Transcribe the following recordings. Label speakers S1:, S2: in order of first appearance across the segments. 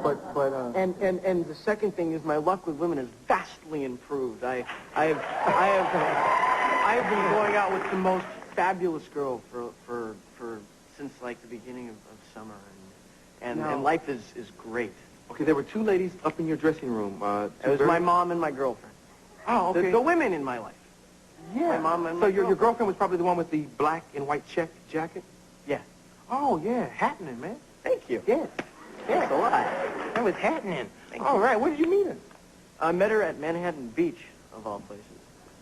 S1: And the second thing is my luck with women has vastly improved. I have been going out with the most fabulous girl for since like the beginning of summer, and life is great.
S2: Okay, there were two ladies up in your dressing room.
S1: It was my mom and my girlfriend.
S2: Oh, okay.
S1: The women in my life.
S2: Yeah.
S1: My mom and
S2: so
S1: my
S2: your girlfriend was probably the one with the black and white check jacket?
S1: Yeah.
S2: Oh, yeah, happening, man.
S1: Thank you.
S2: Yes.
S1: Thanks a lot.
S2: That was happening.
S1: Thank
S2: All
S1: you.
S2: right, where did you meet her?
S1: I met her at Manhattan Beach, of all places.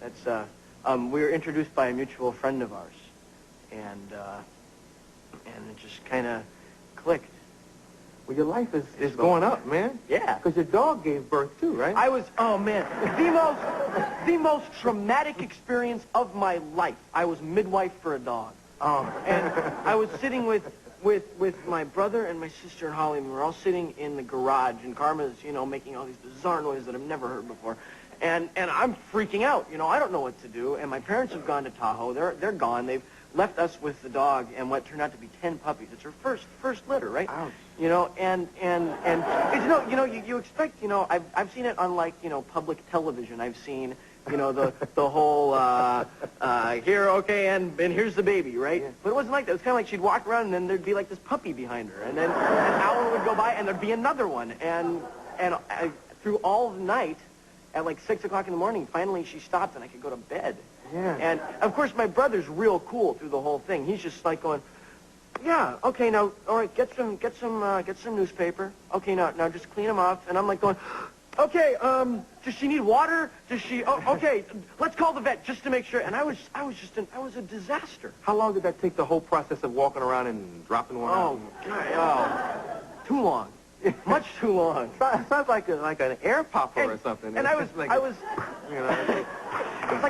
S1: That's we were introduced by a mutual friend of ours, and it just kind of clicked.
S2: Well, your life is going up, man.
S1: Yeah.
S2: Because your dog gave birth too, right?
S1: Oh man, the most traumatic experience of my life. I was midwife for a dog.
S2: Oh.
S1: And I was sitting with my brother and my sister and Holly, and we were all sitting in the garage, and Karma's, making all these bizarre noises that I've never heard before. And I'm freaking out, I don't know what to do, and my parents have gone to Tahoe. They're gone. They've left us with the dog and what turned out to be 10 puppies. It's her first litter, right?
S2: Ouch.
S1: And it's, you expect, I've seen it on, like, public television. I've seen, the whole, here, okay, and here's the baby, right? Yeah. But it wasn't like that. It was kind of like she'd walk around and then there'd be like this puppy behind her. And then an hour would go by and there'd be another one. And through all the night, at like 6 o'clock in the morning, finally she stopped and I could go to bed.
S2: Yeah.
S1: And, of course, my brother's real cool through the whole thing. He's just like going, yeah, okay, now, all right, get some newspaper. Okay, now just clean them off. And I'm like going, okay, does she need water? Does she, okay, let's call the vet just to make sure. And I was a disaster.
S2: How long did that take, the whole process of walking around and dropping one out?
S1: Oh, too long. Much too long.
S2: Sounds like an air popper or something.
S1: And it was like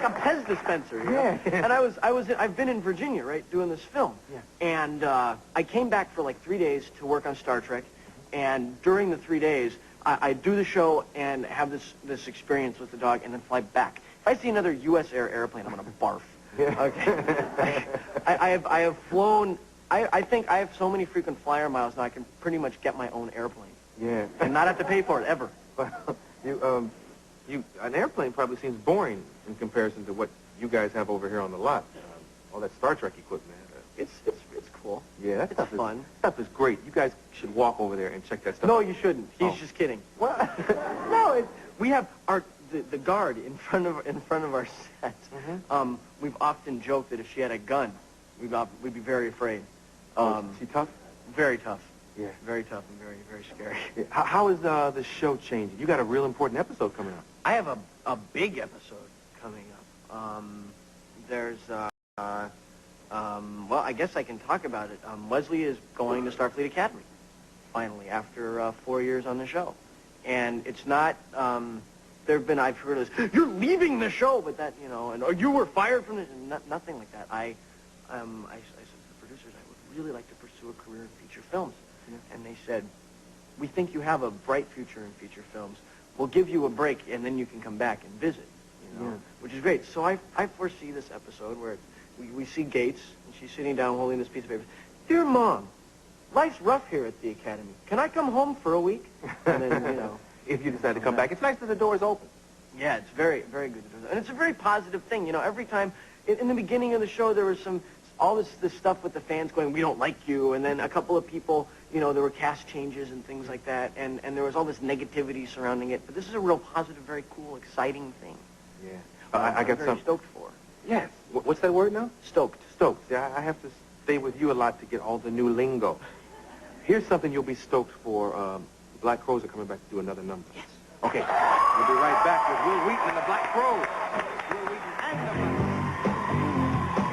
S1: a Pez dispenser,
S2: Yeah.
S1: And I've been in Virginia, right, doing this film.
S2: Yeah.
S1: And I came back for like 3 days to work on Star Trek. And during the 3 days, I do the show and have this experience with the dog and then fly back. If I see another U.S. airplane, I'm going to barf.
S2: Yeah.
S1: Okay. I have flown. I think I have so many frequent flyer miles now I can pretty much get my own airplane.
S2: Yeah.
S1: And not have to pay for it ever.
S2: Well, an airplane probably seems boring in comparison to what you guys have over here on the lot. All that Star Trek equipment.
S1: It's cool.
S2: Yeah, that
S1: it's
S2: stuff
S1: fun.
S2: Stuff is great. You guys should walk over there and check that stuff out.
S1: No, you shouldn't. He's just kidding.
S2: What?
S1: No, we have the guard in front of our set.
S2: Mm-hmm.
S1: We've often joked that if she had a gun, we'd be very afraid.
S2: Is she tough?
S1: Very tough.
S2: Yeah.
S1: Very tough and very, very scary.
S2: Yeah. How is the show changing? You got a real important episode coming up.
S1: I have a big episode coming up. There's, well, I guess I can talk about it. Wesley is going to Starfleet Academy, finally, after 4 years on the show. And it's not, I've heard this, you're leaving the show, but that, or you were fired from this, nothing like that. I said to the producers, I would really like to pursue a career in feature films. Yeah. And they said, we think you have a bright future in feature films. We'll give you a break, and then you can come back and visit,
S2: Yeah.
S1: Which is great. So I foresee this episode where we see Gates, and she's sitting down holding this piece of paper. Dear Mom, life's rough here at the Academy. Can I come home for a week? And then,
S2: if you decide to come back. It's nice that the door is open.
S1: Yeah, it's very, very good. And it's a very positive thing. Every time, in the beginning of the show, there was all this stuff with the fans going, we don't like you, and then a couple of people, there were cast changes and things like that, and there was all this negativity surrounding it. But this is a real positive, very cool, exciting thing.
S2: Yeah. I got
S1: very stoked for.
S2: Yes. What's that word now?
S1: Stoked.
S2: Stoked. Yeah, I have to stay with you a lot to get all the new lingo. Here's something you'll be stoked for. The Black Crows are coming back to do another number.
S1: Yes.
S2: Okay. We'll be right back with Wil Wheaton and the Black Crows. Wil Wheaton and the Black